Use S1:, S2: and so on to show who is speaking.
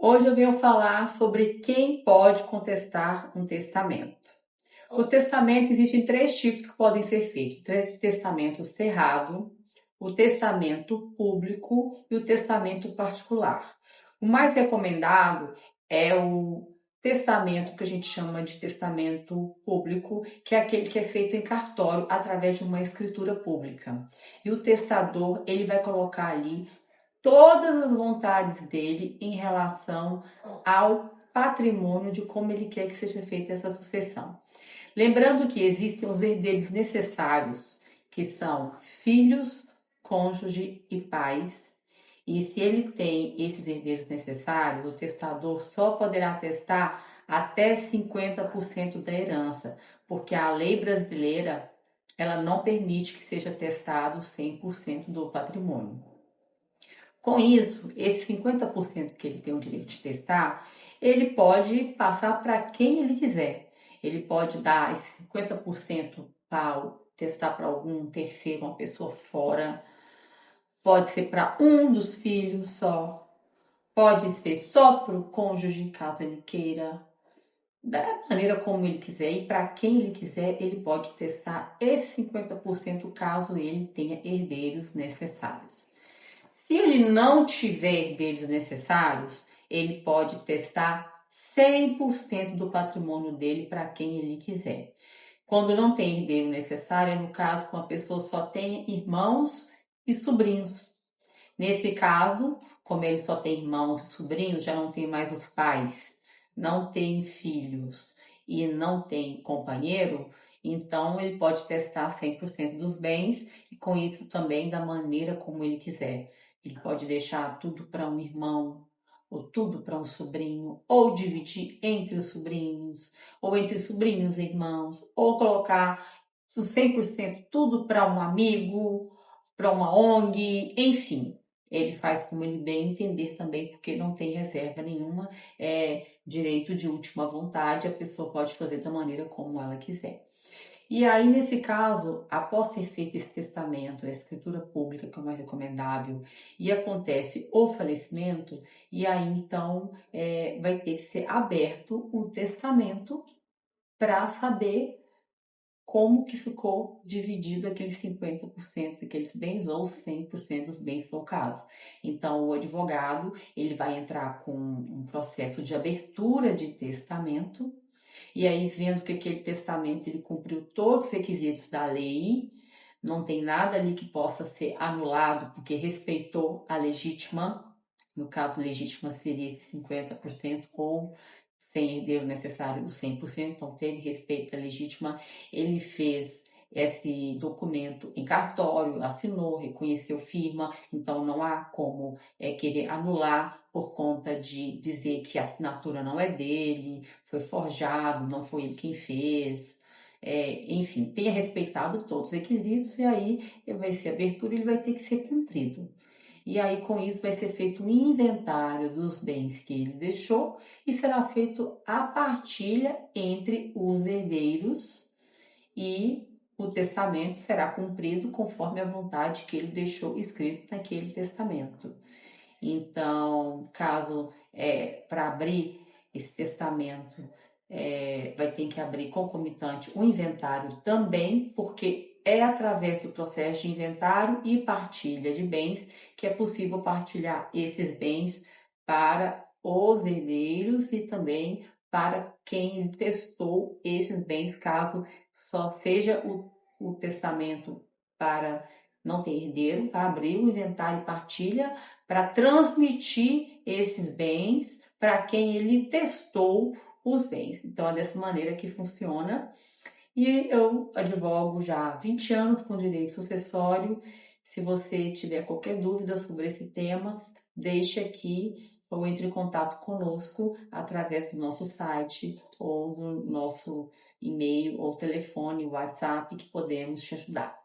S1: Hoje eu venho falar sobre quem pode contestar um testamento. O testamento existem três tipos que podem ser feitos: o testamento cerrado, o testamento público e o testamento particular. O mais recomendado é o testamento que a gente chama de testamento público, que é aquele que é feito em cartório através de uma escritura pública. E o testador, ele vai colocar ali todas as vontades dele em relação ao patrimônio, de como ele quer que seja feita essa sucessão. Lembrando que existem os herdeiros necessários, que são filhos, cônjuge e pais. E se ele tem esses herdeiros necessários, o testador só poderá testar até 50% da herança, porque a lei brasileira ela não permite que seja testado 100% do patrimônio. Com isso, esse 50% que ele tem o direito de testar, ele pode passar para quem ele quiser. Ele pode dar esse 50% para testar para algum terceiro, uma pessoa fora. Pode ser para um dos filhos só. Pode ser só para o cônjuge, caso ele queira. Da maneira como ele quiser e para quem ele quiser, ele pode testar esse 50% caso ele tenha herdeiros necessários. Se ele não tiver herdeiros necessários, ele pode testar 100% do patrimônio dele para quem ele quiser. Quando não tem herdeiro necessário, é no caso que uma pessoa só tem irmãos e sobrinhos. Nesse caso, como ele só tem irmãos e sobrinhos, já não tem mais os pais, não tem filhos e não tem companheiro, então ele pode testar 100% dos bens e com isso também da maneira como ele quiser. Ele pode deixar tudo para um irmão, ou tudo para um sobrinho, ou dividir entre os sobrinhos, ou entre sobrinhos e irmãos, ou colocar os 100% tudo para um amigo, para uma ONG, enfim. Ele faz como ele bem entender também, porque não tem reserva nenhuma, é direito de última vontade, a pessoa pode fazer da maneira como ela quiser. E aí, nesse caso, após ser feito esse testamento, a escritura pública, que é o mais recomendável, e acontece o falecimento, e aí então vai ter que ser aberto o testamento para saber como que ficou dividido aqueles 50% daqueles bens ou 100% dos bens, se for o caso. Então, o advogado ele vai entrar com um processo de abertura de testamento, e aí, vendo que aquele testamento ele cumpriu todos os requisitos da lei, não tem nada ali que possa ser anulado, porque respeitou a legítima, no caso, legítima seria esse 50%, ou sem herdeiro necessário os 100%, então teve respeito à legítima, ele fez esse documento em cartório, assinou, reconheceu firma, então não há como querer anular por conta de dizer que a assinatura não é dele, foi forjado, não foi ele quem fez. Enfim, tenha respeitado todos os requisitos e aí vai ser abertura e ele vai ter que ser cumprido. E aí, com isso, vai ser feito um inventário dos bens que ele deixou e será feito a partilha entre os herdeiros e o testamento será cumprido conforme a vontade que ele deixou escrito naquele testamento. Então, caso para abrir esse testamento, vai ter que abrir concomitante o inventário também, porque é através do processo de inventário e partilha de bens que é possível partilhar esses bens para os herdeiros e também para quem testou esses bens, caso só seja o testamento para não ter herdeiro, para abrir o inventário e partilha, para transmitir esses bens para quem ele testou os bens. Então, é dessa maneira que funciona. E eu advogo já há 20 anos com direito sucessório. Se você tiver qualquer dúvida sobre esse tema, deixe aqui ou entre em contato conosco através do nosso site ou do nosso e-mail ou telefone, WhatsApp, que podemos te ajudar.